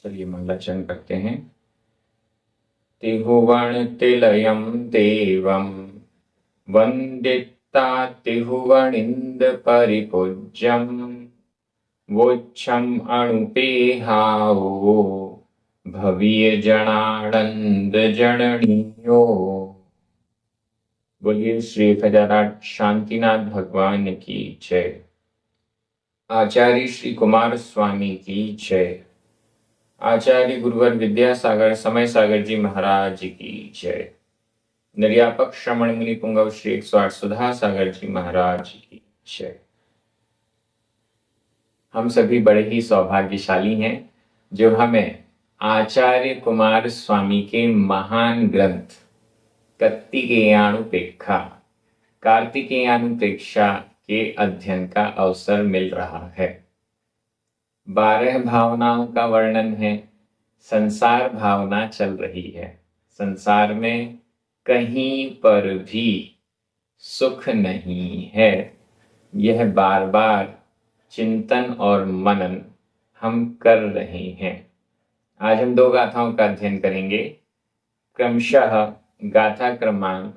चलिए मंगलाचरण करते हैं। तिहुवण तिलयम देवम वंदिता तिहुवनिंद परिपूज्यम वोच्छम अणुपेहाओ भवीय जनानंद जननीयो। बोलिए श्री फजाराट शांतिनाथ भगवान की जय। आचार्य श्री कुमार स्वामी की जय। आचार्य गुरुवर विद्यासागर समय सागर जी महाराज की जय। निर्यापक श्रमण मुनि पुंगव श्री 108 सुधा सागर जी महाराज की जय। हम सभी बड़े ही सौभाग्यशाली हैं जो हमें आचार्य कुमार स्वामी के महान ग्रंथ कार्तिकेयानुपेक्षा के अध्ययन का अवसर मिल रहा है। 12 भावनाओं का वर्णन है। संसार भावना चल रही है। संसार में कहीं पर भी सुख नहीं है। यह बार बार चिंतन और मनन हम कर रहे हैं। आज हम 2 गाथाओं का अध्ययन करेंगे। क्रमशः गाथा क्रमांक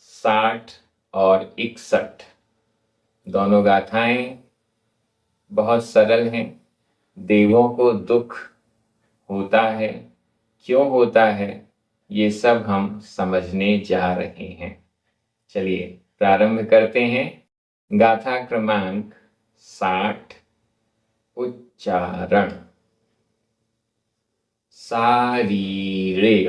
60 और 61। दोनों गाथाएं बहुत सरल हैं। देवों को दुख होता है, क्यों होता है, ये सब हम समझने जा रहे हैं। चलिए प्रारंभ करते हैं। गाथा क्रमांक 60। उच्चारण। शारीरिक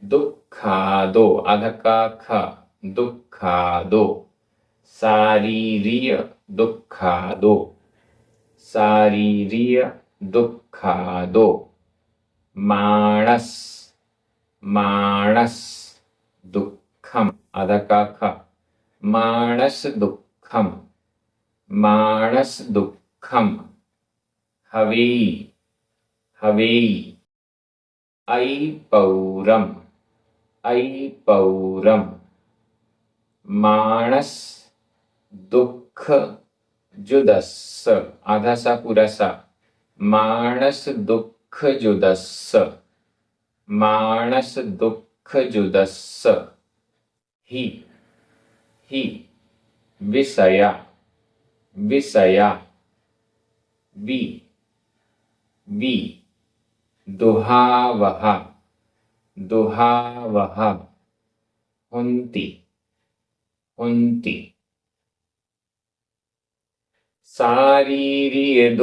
दुखादो आधा का ख दुखादो शारीरिक दुखादो मानस दुखम आधा का ख मानस दुखम हवेई ऐपौरम मानस दुख जुदस्स आधा सा पूरा सा मानस दुख जुदस्स ही विषया वि दुहावह हुंति शारीरिक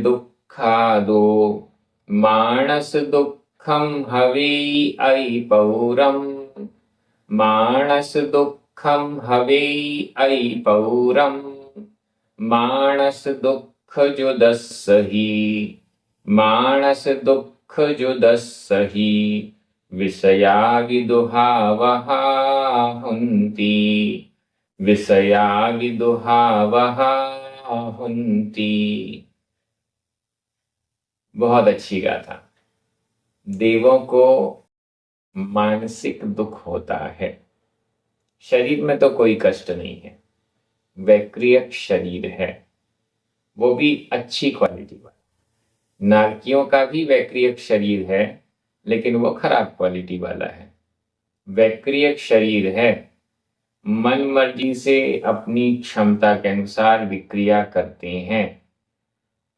दुखादो मानस दुखम हवेई ऐपौरम मानस दुख जुदस्स ही विषया विदुहावह हुंति। बहुत अच्छी गाथा। देवों को मानसिक दुख होता है। शरीर में तो कोई कष्ट नहीं है। वैक्रियक शरीर है, वो भी अच्छी क्वालिटी वाला। नारकियों का भी वैक्रियक शरीर है, लेकिन वो खराब क्वालिटी वाला है। वैक्रियक शरीर है, मन मर्जी से अपनी क्षमता के अनुसार विक्रिया करते हैं।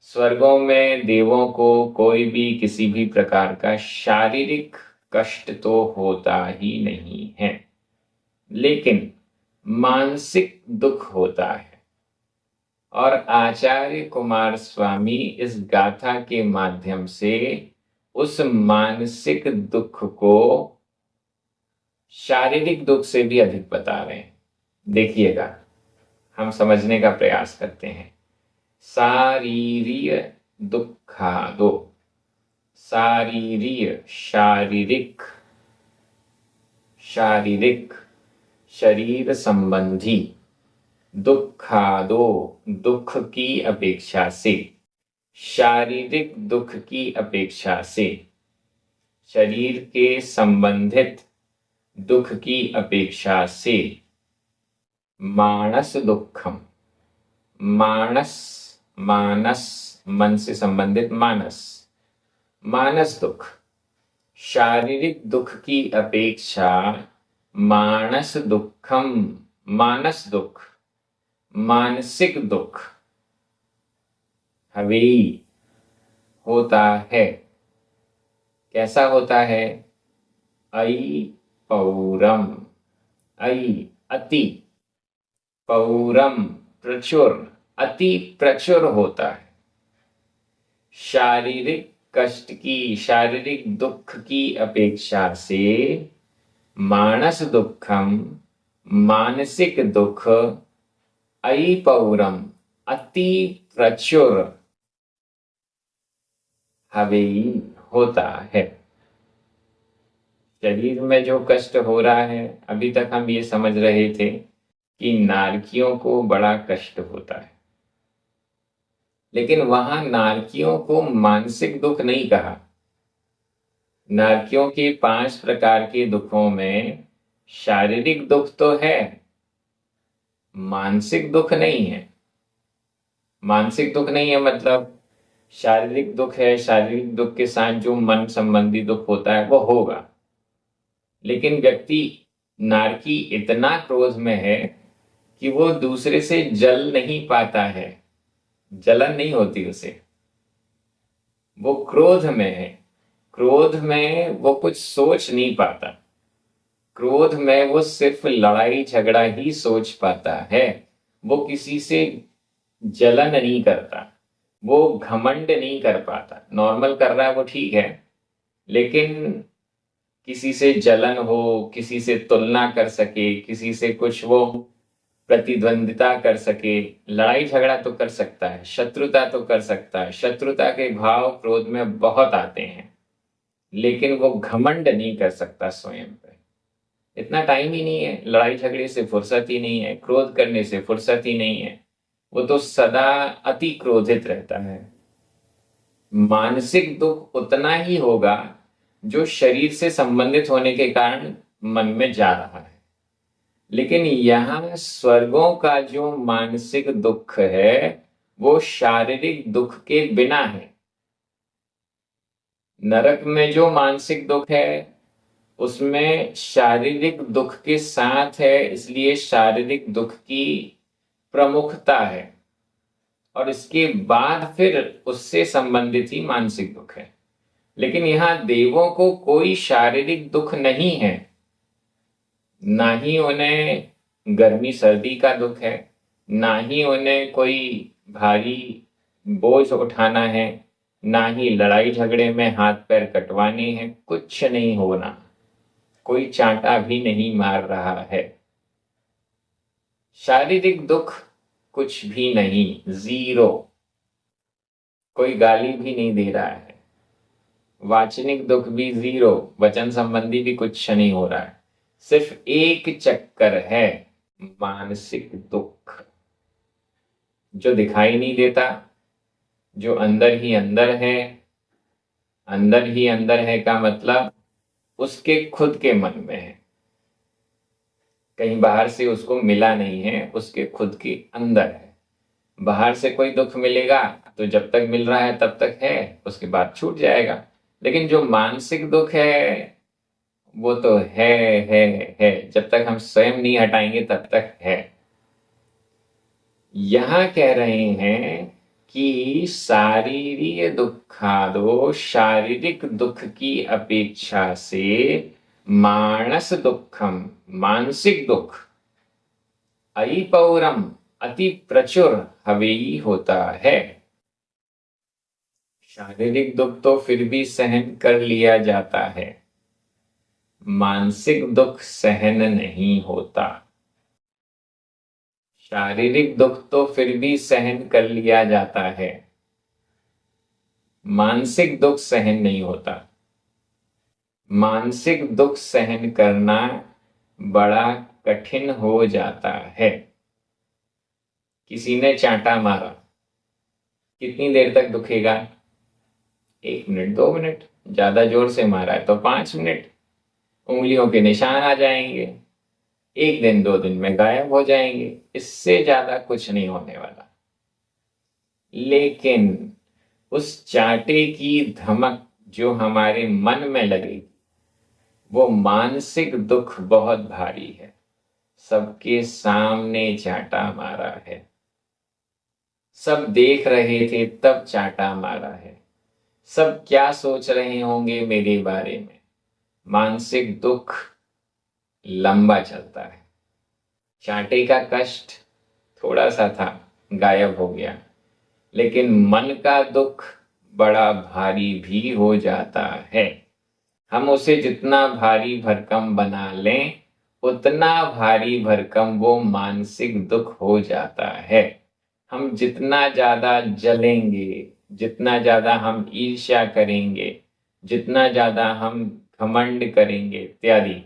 स्वर्गों में देवों को कोई भी किसी भी प्रकार का शारीरिक कष्ट तो होता ही नहीं है, लेकिन मानसिक दुख होता है। और आचार्य कुमार स्वामी इस गाथा के माध्यम से उस मानसिक दुख को शारीरिक दुख से भी अधिक बता रहे हैं। देखिएगा, हम समझने का प्रयास करते हैं। शारीरिक दुखादो शारीरिक शरीर संबंधी दुखादो दुख की अपेक्षा से शारीरिक दुख की अपेक्षा से शरीर के संबंधित दुख की अपेक्षा से मानस दुखम मानस, मानस मन से संबंधित मानस, मानस दुख। शारीरिक दुख की अपेक्षा मानस दुखम, मानस दुख, मानसिक दुख हवेई होता है। कैसा होता है? अई पौरम, अई अति, पौरम प्रचुर, अति प्रचुर होता है। शारीरिक कष्ट की, शारीरिक दुख की अपेक्षा से मानस दुखम, मानसिक दुख अई पौरम अति प्रचुर हवेई होता है। शरीर में जो कष्ट हो रहा है, अभी तक हम ये समझ रहे थे कि नारकियों को बड़ा कष्ट होता है, लेकिन वहां नारकियों को मानसिक दुख नहीं कहा। नारकियों के 5 प्रकार के दुखों में शारीरिक दुख तो है, मानसिक दुख नहीं है। मानसिक दुख नहीं है मतलब शारीरिक दुख है, शारीरिक दुख के साथ जो मन संबंधी दुख होता है वो होगा, लेकिन व्यक्ति नारकी इतना क्रोध में है कि वो दूसरे से जल नहीं पाता है, जलन नहीं होती उसे, वो क्रोध में है। क्रोध में वो कुछ सोच नहीं पाता, क्रोध में वो सिर्फ लड़ाई झगड़ा ही सोच पाता है। वो किसी से जलन नहीं करता, वो घमंड नहीं कर पाता। नॉर्मल कर रहा है वो ठीक है, लेकिन किसी से जलन हो, किसी से तुलना कर सके, किसी से कुछ वो प्रतिद्वंदिता कर सके, लड़ाई झगड़ा तो कर सकता है, शत्रुता तो कर सकता है। शत्रुता के भाव क्रोध में बहुत आते हैं, लेकिन वो घमंड नहीं कर सकता स्वयं पे। इतना टाइम ही नहीं है, लड़ाई झगड़े से फुर्सत ही नहीं है, क्रोध करने से फुर्सत ही नहीं है। वो तो सदा अति क्रोधित रहता है। मानसिक दुख उतना ही होगा जो शरीर से संबंधित होने के कारण मन में जा रहा है, लेकिन यहां स्वर्गों का जो मानसिक दुख है वो शारीरिक दुख के बिना है। नरक में जो मानसिक दुख है उसमें शारीरिक दुख के साथ है, इसलिए शारीरिक दुख की प्रमुखता है, और इसके बाद फिर उससे संबंधित ही मानसिक दुख है। लेकिन यहां देवों को कोई शारीरिक दुख नहीं है, ना ही उन्हें गर्मी सर्दी का दुख है, ना ही उन्हें कोई भारी बोझ उठाना है, ना ही लड़ाई झगड़े में हाथ पैर कटवाने हैं। कुछ नहीं होना, कोई चांटा भी नहीं मार रहा है। शारीरिक दुख कुछ भी नहीं, जीरो। कोई गाली भी नहीं दे रहा है, वाचनिक दुख भी जीरो, वचन संबंधी भी कुछ नहीं हो रहा है। सिर्फ एक चक्कर है, मानसिक दुख, जो दिखाई नहीं देता, जो अंदर ही अंदर है। अंदर ही अंदर है का मतलब उसके खुद के मन में है, कहीं बाहर से उसको मिला नहीं है, उसके खुद के अंदर है। बाहर से कोई दुख मिलेगा तो जब तक मिल रहा है तब तक है, उसके बाद छूट जाएगा। लेकिन जो मानसिक दुख है वो तो है, जब तक हम स्वयं नहीं हटाएंगे तब तक है। यहां कह रहे हैं कि शारीरिक दुखादो, शारीरिक दुख की अपेक्षा से मानस दुखम, मानसिक दुख अई पौरम अति प्रचुर हवेई होता है। शारीरिक दुख तो फिर भी सहन कर लिया जाता है, मानसिक दुख सहन नहीं होता। शारीरिक दुख तो फिर भी सहन कर लिया जाता है, मानसिक दुख सहन नहीं होता। मानसिक दुख सहन करना बड़ा कठिन हो जाता है। किसी ने चांटा मारा, कितनी देर तक दुखेगा? 1 मिनट, 2 मिनट, ज्यादा जोर से मारा है तो 5 मिनट, उंगलियों के निशान आ जाएंगे, 1 दिन 2 दिन में गायब हो जाएंगे, इससे ज्यादा कुछ नहीं होने वाला। लेकिन उस चांटे की धमक जो हमारे मन में लगेगी, वो मानसिक दुख बहुत भारी है। सबके सामने चांटा मारा है, सब देख रहे थे तब चांटा मारा है, सब क्या सोच रहे होंगे मेरे बारे में। मानसिक दुख लंबा चलता है। चांटे का कष्ट थोड़ा सा था, गायब हो गया, लेकिन मन का दुख बड़ा भारी भी हो जाता है। हम उसे जितना भारी भरकम बना लें, उतना भारी भरकम वो मानसिक दुख हो जाता है। हम जितना ज्यादा जलेंगे, जितना ज्यादा हम ईर्ष्या करेंगे, जितना ज्यादा हम घमंड करेंगे इत्यादि,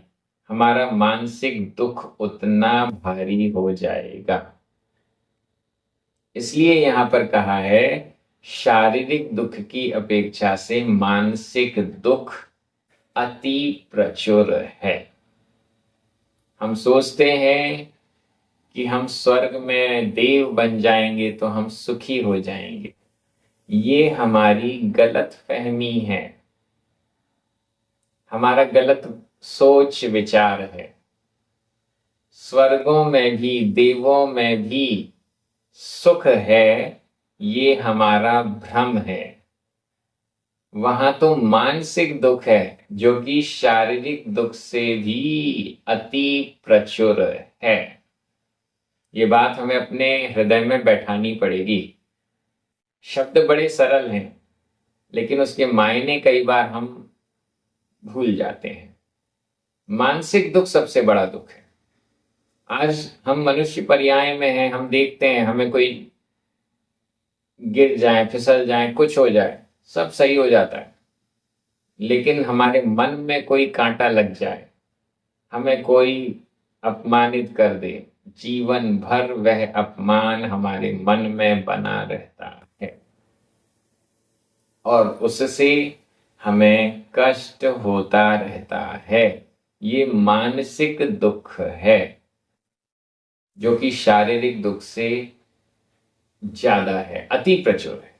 हमारा मानसिक दुख उतना भारी हो जाएगा। इसलिए यहां पर कहा है, शारीरिक दुख की अपेक्षा से मानसिक दुख अति प्रचुर है। हम सोचते हैं कि हम स्वर्ग में देव बन जाएंगे तो हम सुखी हो जाएंगे। ये हमारी गलत फहमी है, हमारा गलत सोच विचार है। स्वर्गों में भी, देवों में भी सुख है, ये हमारा भ्रम है। वहां तो मानसिक दुख है जो कि शारीरिक दुख से भी अति प्रचुर है। ये बात हमें अपने हृदय में बैठानी पड़ेगी। शब्द बड़े सरल हैं, लेकिन उसके मायने कई बार हम भूल जाते हैं। मानसिक दुख सबसे बड़ा दुख है। आज हम मनुष्य पर्याय में हैं, हम देखते हैं हमें कोई गिर जाए, फिसल जाए, कुछ हो जाए, सब सही हो जाता है। लेकिन हमारे मन में कोई कांटा लग जाए, हमें कोई अपमानित कर दे, जीवन भर वह अपमान हमारे मन में बना रहता है और उससे हमें कष्ट होता रहता है। ये मानसिक दुख है जो कि शारीरिक दुख से ज्यादा है, अति प्रचुर है।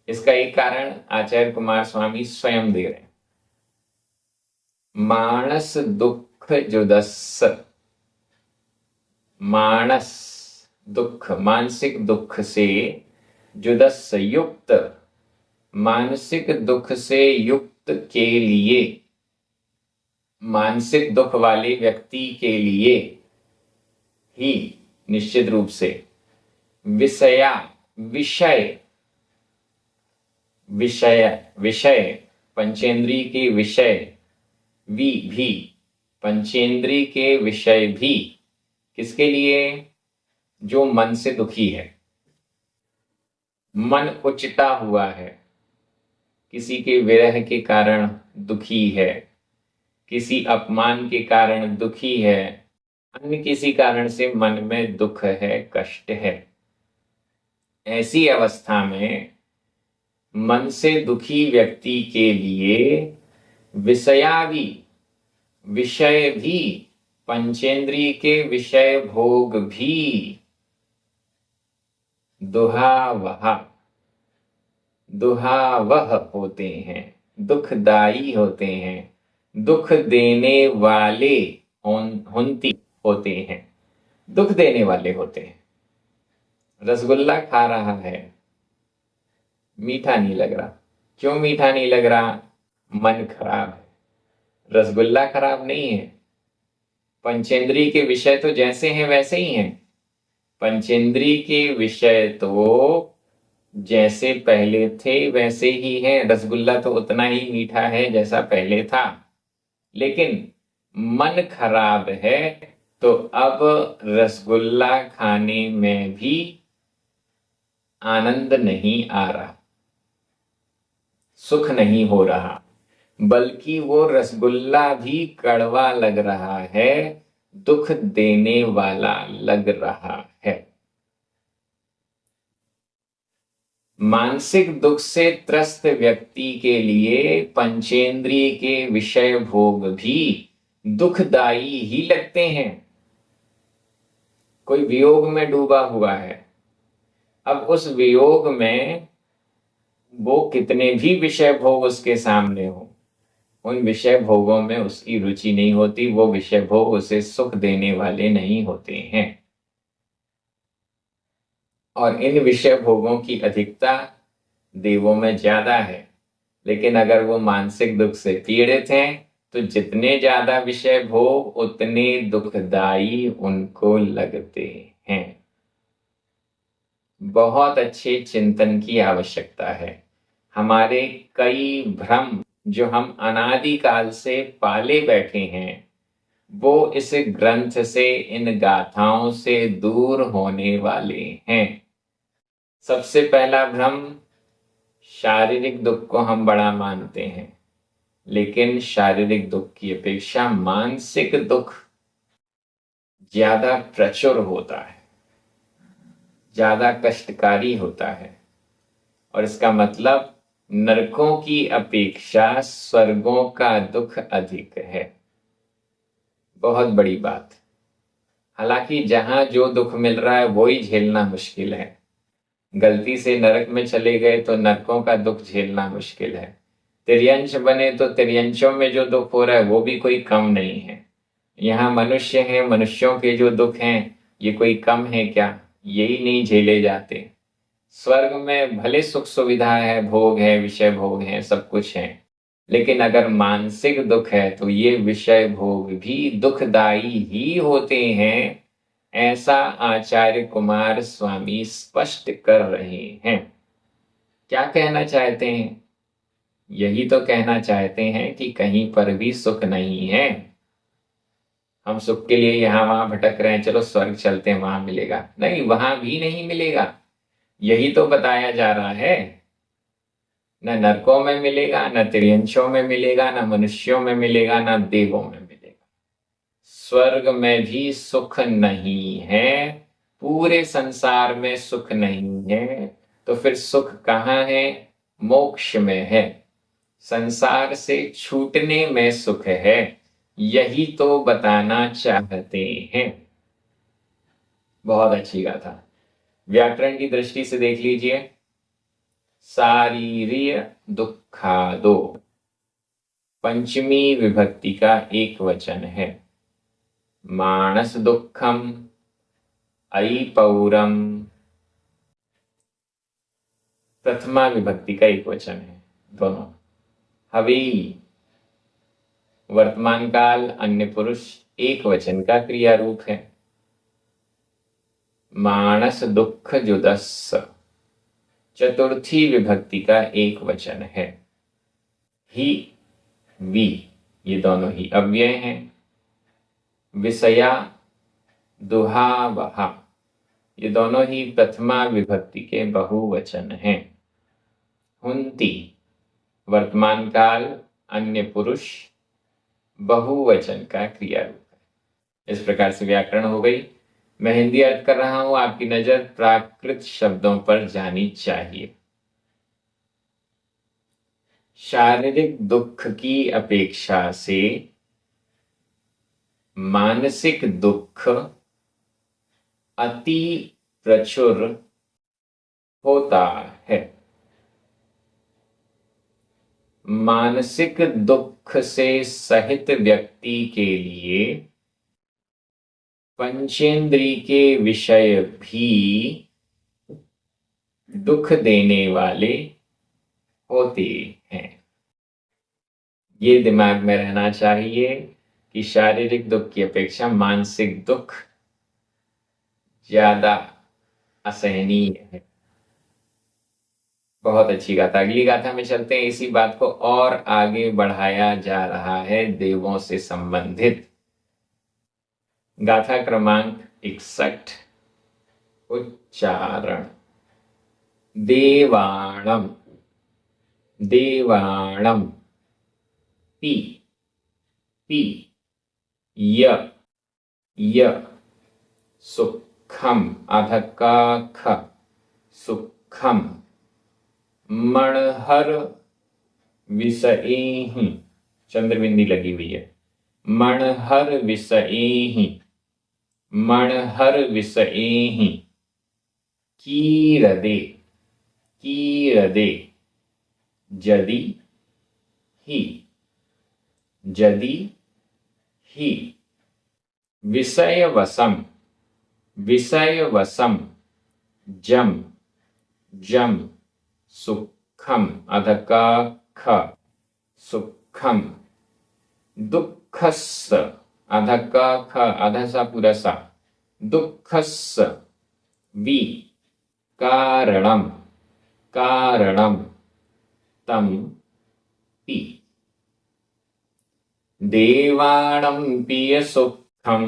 इसका एक कारण आचार्य कुमार स्वामी स्वयं दे रहे हैं। मानस दुख जुदस्स, मानस दुख, मानसिक दुख से जुदस्स युक्त, मानसिक दुख से युक्त के लिए, मानसिक दुख वाले व्यक्ति के लिए ही निश्चित रूप से विषया, विषय, विषय, विषय, पंचेंद्रिय के विषय भी, पंचेंद्रिय के विषय भी किसके लिए? जो मन से दुखी है, मन उचटा हुआ है, किसी के विरह के कारण दुखी है, किसी अपमान के कारण दुखी है, अन्य किसी कारण से मन में दुख है, कष्ट है। ऐसी अवस्था में मन से दुखी व्यक्ति के लिए विषयादि, विषय भी, पंचेंद्रिय के विषय भोग भी दुहावह, दुहावह होते हैं, दुखदाई होते हैं, दुख देने वाले होती होते हैं, दुख देने वाले होते हैं। रसगुल्ला खा रहा है, मीठा नहीं लग रहा। क्यों मीठा नहीं लग रहा? मन खराब है। रसगुल्ला खराब नहीं है। पंचेंद्रिय के विषय तो जैसे हैं वैसे ही हैं। पंचेंद्रिय के विषय तो जैसे पहले थे वैसे ही हैं। रसगुल्ला तो उतना ही मीठा है जैसा पहले था, लेकिन मन खराब है तो अब रसगुल्ला खाने में भी आनंद नहीं आ रहा, सुख नहीं हो रहा, बल्कि वो रसगुल्ला भी कड़वा लग रहा है, दुख देने वाला लग रहा है। मानसिक दुख से त्रस्त व्यक्ति के लिए पंचेंद्रिय के विषय भोग भी दुखदाई ही लगते हैं। कोई वियोग में डूबा हुआ है, अब उस वियोग में वो कितने भी विषय भोग उसके सामने हो, उन विषय भोगों में उसकी रुचि नहीं होती, वो विषय भोग उसे सुख देने वाले नहीं होते हैं। और इन विषय भोगों की अधिकता देवों में ज्यादा है, लेकिन अगर वो मानसिक दुख से पीड़ित हैं तो जितने ज्यादा विषय भोग उतने दुखदाई उनको लगते हैं। बहुत अच्छे चिंतन की आवश्यकता है। हमारे कई भ्रम जो हम अनादिकाल से पाले बैठे हैं, वो इस ग्रंथ से, इन गाथाओं से दूर होने वाले हैं। सबसे पहला भ्रम, शारीरिक दुख को हम बड़ा मानते हैं, लेकिन शारीरिक दुख की अपेक्षा मानसिक दुख ज्यादा प्रचुर होता है, ज्यादा कष्टकारी होता है। और इसका मतलब नरकों की अपेक्षा स्वर्गों का दुख अधिक है। बहुत बड़ी बात। हालांकि जहां जो दुख मिल रहा है वो ही झेलना मुश्किल है। गलती से नरक में चले गए तो नरकों का दुख झेलना मुश्किल है। तिर्यंश बने तो तिर्यंशों में जो दुख हो रहा है वो भी कोई कम नहीं है। यहाँ मनुष्य हैं, मनुष्यों के जो दुख हैं ये कोई कम है क्या? यही नहीं झेले जाते। स्वर्ग में भले सुख सुविधा है, भोग है, विषय भोग है, सब कुछ है, लेकिन अगर मानसिक दुख है तो ये विषय भोग भी दुखदाई ही होते हैं। ऐसा आचार्य कुमार स्वामी स्पष्ट कर रहे हैं। क्या कहना चाहते हैं? यही तो कहना चाहते हैं कि कहीं पर भी सुख नहीं है। हम सुख के लिए यहां वहां भटक रहे हैं, चलो स्वर्ग चलते हैं वहां मिलेगा। नहीं, वहां भी नहीं मिलेगा। यही तो बताया जा रहा है। न नरकों में मिलेगा, न तिर्यंशों में मिलेगा, न मनुष्यों में मिलेगा, न देवों में मिलेगा। स्वर्ग में भी सुख नहीं है, पूरे संसार में सुख नहीं है। तो फिर सुख कहाँ है? मोक्ष में है, संसार से छूटने में सुख है। यही तो बताना चाहते हैं। बहुत अच्छी गाथा। व्याकरण की दृष्टि से देख लीजिए। शारीरिक दुखादो पंचमी विभक्ति का एक वचन है। मानस दुखम, ऐपौरम प्रथमा विभक्ति का एक वचन है। दोनों हवि वर्तमान काल अन्य पुरुष एक वचन का क्रिया रूप है। मानस दुख जुदस्स चतुर्थी विभक्ति का एक वचन है। ही, वी, ये दोनों ही अव्यय हैं। विषया, दुहावहा, ये दोनों ही प्रथमा विभक्ति के बहुवचन हैं। हुंती वर्तमान काल अन्य पुरुष बहुवचन का क्रिया रूप है। इस प्रकार से व्याकरण हो गई। मैं हिंदी अर्थ कर रहा हूं, आपकी नजर प्राकृत शब्दों पर जानी चाहिए। शारीरिक दुख की अपेक्षा से मानसिक दुख अति प्रचुर होता है। मानसिक दुख से सहित व्यक्ति के लिए पंचेंद्रिय के विषय भी दुख देने वाले होते हैं। ये दिमाग में रहना चाहिए कि शारीरिक दुख की अपेक्षा मानसिक दुख ज्यादा असहनीय है। बहुत अच्छी गाथा। अगली गाथा में चलते हैं। इसी बात को और आगे बढ़ाया जा रहा है देवों से संबंधित। गाथा क्रमांक 61। उच्चारण। देवाणम, देवाणम, पी, पी, य, य, सुखम, आधा का ख, सुखम, मणहर विषयेहि, चंद्रबिंदी लगी हुई है। मणहर विषयेहि, मणहर विषयेहि, कीरदे, कीरदे, जदि ही, जदि ही, विषयवशम, विषयवशम, जम, जम, सुखम, अध का ख, सुखम, दुःखस्य, अध का ख, अध सा पूरा सा, दुःखस्य, वि, कारणम, कारणम, तम पि, देवाणं पिय सुखम,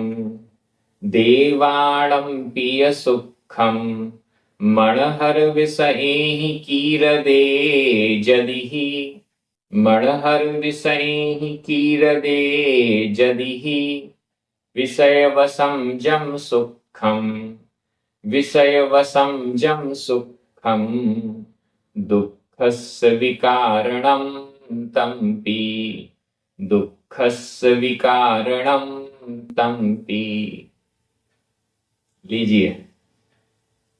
देवाणं पिय सुखम, मणहर विषयेहि कीरदे जदिहि, मणहर विषयेहि कीरदे जदिहि, विषयवशं जम सुखम, विषयवशं जम सुखम, दुःखस्य विकारणं तं पि, दुःखस्य विकारणं तं पि। लीजिए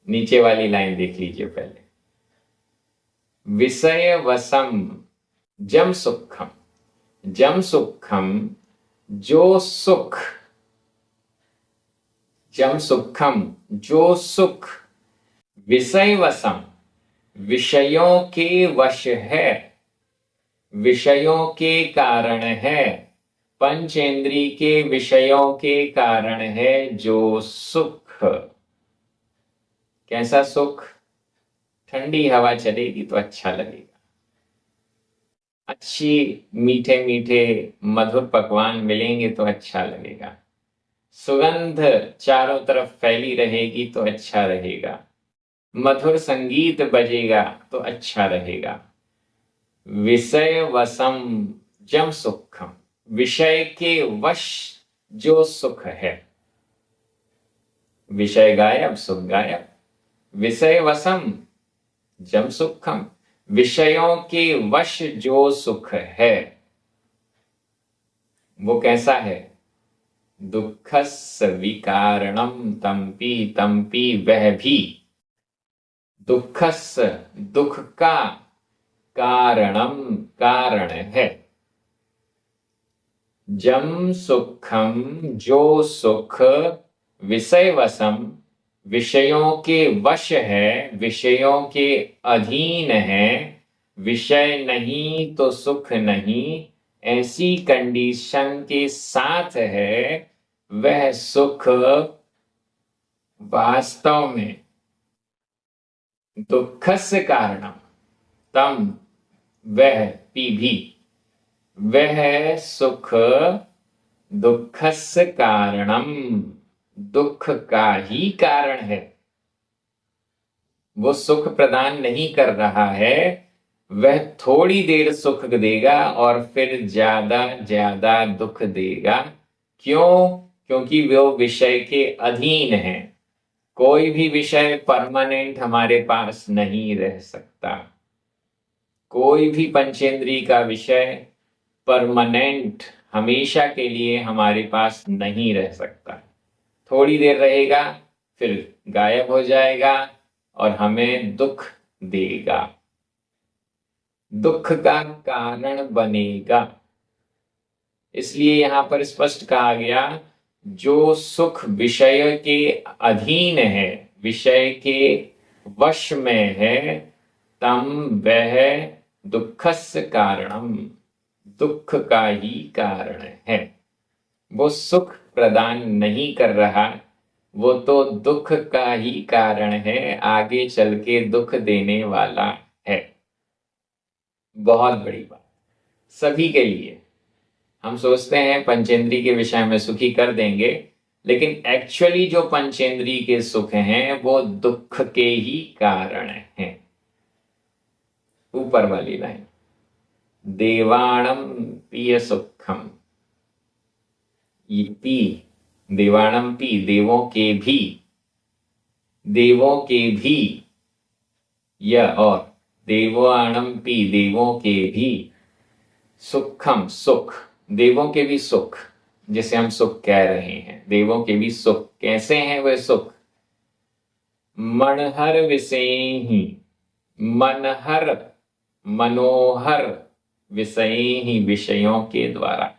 नीचे वाली लाइन देख लीजिए पहले। विषयवशम जम सुखम, जम सुखम जो सुख, जम सुखम जो सुख, विषयवशम विषयों के वश है, विषयों के कारण है, पंचेंद्री के विषयों के कारण है जो सुख। कैसा सुख? ठंडी हवा चलेगी तो अच्छा लगेगा, अच्छी मीठे मीठे मधुर पकवान मिलेंगे तो अच्छा लगेगा, सुगंध चारों तरफ फैली रहेगी तो अच्छा रहेगा, मधुर संगीत बजेगा तो अच्छा रहेगा। विषय वशम जम सुखम, विषय के वश जो सुख है, विषय गायब सुख गायब, विषय वशम जम सुखम, विषयों के वश जो सुख है वो कैसा है? दुःखस्य विकारणम तंपि, तंपि वह भी, दुःखस्य दुख का, कारणम कारण है, जम सुखम जो सुख, विषय वशम विषयों के वश है, विषयों के अधीन है, विषय नहीं तो सुख नहीं, ऐसी कंडीशन के साथ है, वह सुख वास्तव में दुःखस्य कारणम तम, वह भी, वह सुख दुःखस्य कारणम, दुख का ही कारण है। वो सुख प्रदान नहीं कर रहा है, वह थोड़ी देर सुख देगा और फिर ज्यादा ज्यादा दुख देगा। क्यों? क्योंकि वो विषय के अधीन है। कोई भी विषय परमानेंट हमारे पास नहीं रह सकता, कोई भी पंचेंद्री का विषय परमानेंट हमेशा के लिए हमारे पास नहीं रह सकता। थोड़ी देर रहेगा फिर गायब हो जाएगा और हमें दुख देगा, दुख का कारण बनेगा। इसलिए यहां पर स्पष्ट कहा गया, जो सुख विषय के अधीन है, विषय के वश में है, तम वह दुःखस्य कारणम, दुख का ही कारण है। वो सुख प्रदान नहीं कर रहा, वो तो दुख का ही कारण है, आगे चल के दुख देने वाला है। बहुत बड़ी बात सभी के लिए। हम सोचते हैं पंचेंद्री के विषय में सुखी कर देंगे, लेकिन एक्चुअली जो पंचेंद्री के सुख हैं वो दुख के ही कारण हैं। ऊपर वाली लाइन, देवाणम पिय सुखम, ये पी, देवाणम पी, देवों के भी, देवों के भी, यह और देवाणम पी, देवों के भी, सुखम सुख, देवों के भी सुख, जिसे हम सुख कह रहे हैं, देवों के भी सुख। कैसे हैं वे सुख? मनहर विषयी, मनहर मनोहर विषयी, विषयों के द्वारा,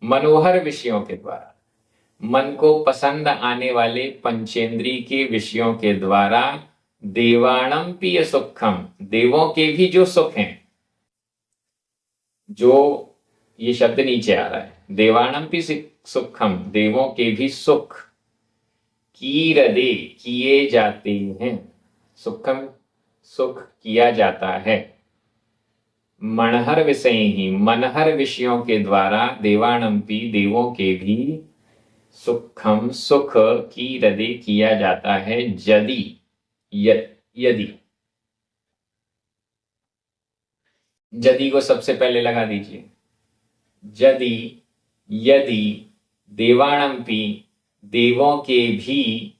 मनोहर विषयों के द्वारा, मन को पसंद आने वाले पंचेंद्रिय के विषयों के द्वारा, देवाणम पिय सुखम, देवों के भी जो सुख हैं, जो ये शब्द नीचे आ रहा है, देवाणम पि सुखम, देवों के भी सुख, कीरदे किए जाते हैं, सुखम सुख किया जाता है, मनहर विषयी, मनहर विषयों के द्वारा, देवाणमपि देवों के भी, सुखम सुख, कीरदे किया जाता है, यदि यदि, यदि को सबसे पहले लगा दीजिए, यदि देवाणमपि देवों के भी,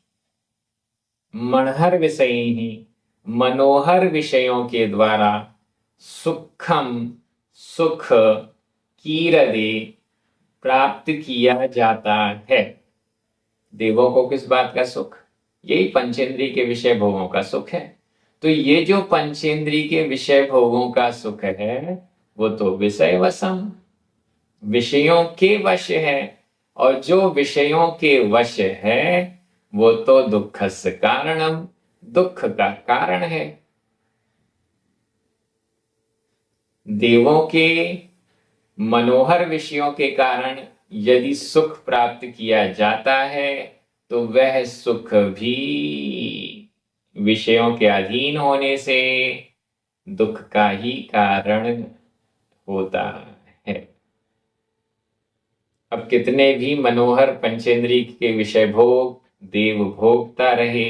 मनहर विषयी मनोहर विषयों के द्वारा, सुखम सुख, कीरदे प्राप्त किया जाता है। देवों को किस बात का सुख? यही पंचेंद्रिय के विषय भोगों का सुख है। तो ये जो पंचेंद्रिय के विषय भोगों का सुख है, वो तो विषय वशम, विषयों के वश है, और जो विषयों के वश है वो तो दुखस्य कारणम, दुख का कारण है। देवों के मनोहर विषयों के कारण यदि सुख प्राप्त किया जाता है, तो वह सुख भी विषयों के अधीन होने से दुख का ही कारण होता है। अब कितने भी मनोहर पंचेंद्रिय के विषय भोग देव भोगता रहे,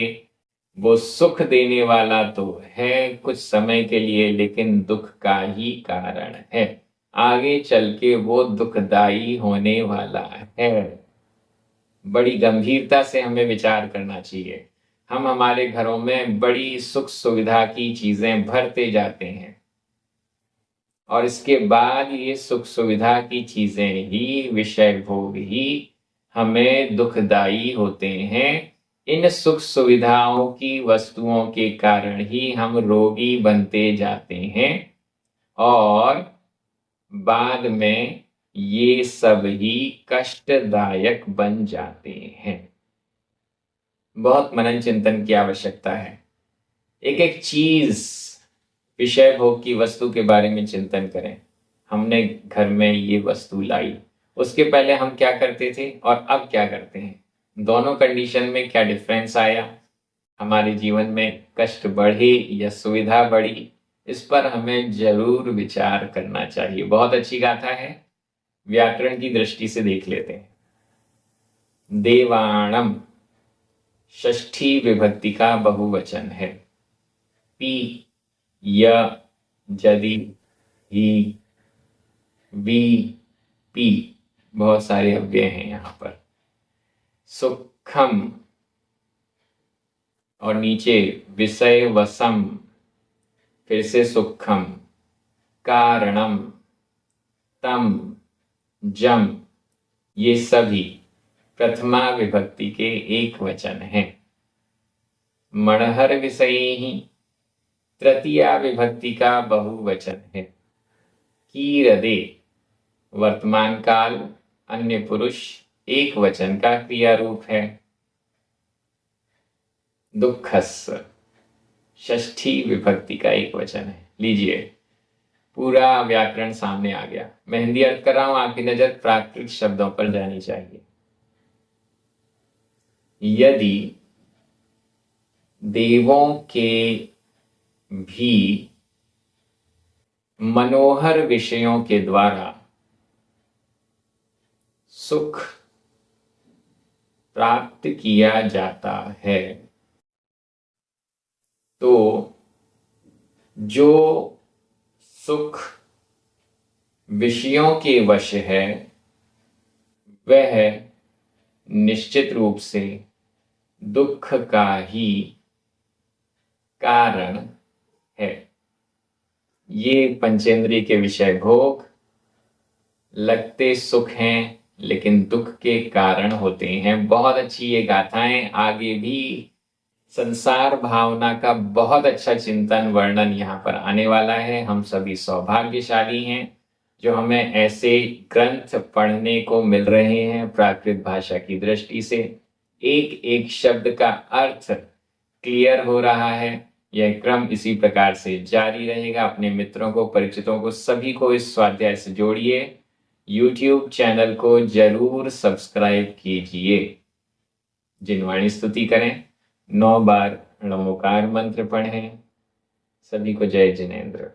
वो सुख देने वाला तो है कुछ समय के लिए, लेकिन दुख का ही कारण है। आगे चल के वो दुखदाई होने वाला है। बड़ी गंभीरता से हमें विचार करना चाहिए। हम हमारे घरों में बड़ी सुख सुविधा की चीजें भरते जाते हैं, और इसके बाद ये सुख सुविधा की चीजें ही, विषय भोग ही हमें दुखदाई होते हैं। इन सुख सुविधाओं की वस्तुओं के कारण ही हम रोगी बनते जाते हैं, और बाद में ये सब ही कष्टदायक बन जाते हैं। बहुत मनन चिंतन की आवश्यकता है। एक एक चीज, विषय भोग की वस्तु के बारे में चिंतन करें। हमने घर में ये वस्तु लाई, उसके पहले हम क्या करते थे और अब क्या करते हैं? दोनों कंडीशन में क्या डिफरेंस आया? हमारे जीवन में कष्ट बढ़े या सुविधा बढ़ी? इस पर हमें जरूर विचार करना चाहिए। बहुत अच्छी गाथा है, व्याकरण की दृष्टि से देख लेते हैं। देवाणम षष्ठी विभक्ति का बहुवचन है। पी, य, यदि, ही, वी, पी, बहुत सारे अव्यय हैं यहां पर। सुखम, और नीचे विषय वसम, फिर से सुखम, कारणम, तम, जम, ये सभी प्रथमा विभक्ति के एक वचन हैं। मनहर विषयी ही तृतीया विभक्ति का बहुवचन है। कीरदे वर्तमान काल अन्य पुरुष एक वचन का क्रिया रूप है। दुखस्य षष्ठी विभक्ति का एक वचन है। लीजिए, पूरा व्याकरण सामने आ गया। मैं हिंदी अर्थ कर रहा हूं, आपकी नजर प्राकृत शब्दों पर जानी चाहिए। यदि देवों के भी मनोहर विषयों के द्वारा सुख प्राप्त किया जाता है, तो जो सुख विषयों के वश है, वह निश्चित रूप से दुख का ही कारण है। ये पंचेंद्रिय के विषय भोग लगते सुख हैं, लेकिन दुख के कारण होते हैं। बहुत अच्छी ये गाथाएं आगे भी संसार भावना का बहुत अच्छा चिंतन वर्णन यहाँ पर आने वाला है। हम सभी सौभाग्यशाली हैं जो हमें ऐसे ग्रंथ पढ़ने को मिल रहे हैं प्राकृत भाषा की दृष्टि से। एक एक शब्द का अर्थ क्लियर हो रहा है। यह क्रम इसी प्रकार से जारी रहेगा। अपने मित्रों को, परिचितों को, सभी को इस स्वाध्याय से जोड़िए। YouTube चैनल को जरूर सब्सक्राइब कीजिए। जिनवाणी स्तुति करें, 9 बार णमोकार मंत्र पढ़ें। सभी को जय जिनेन्द्र।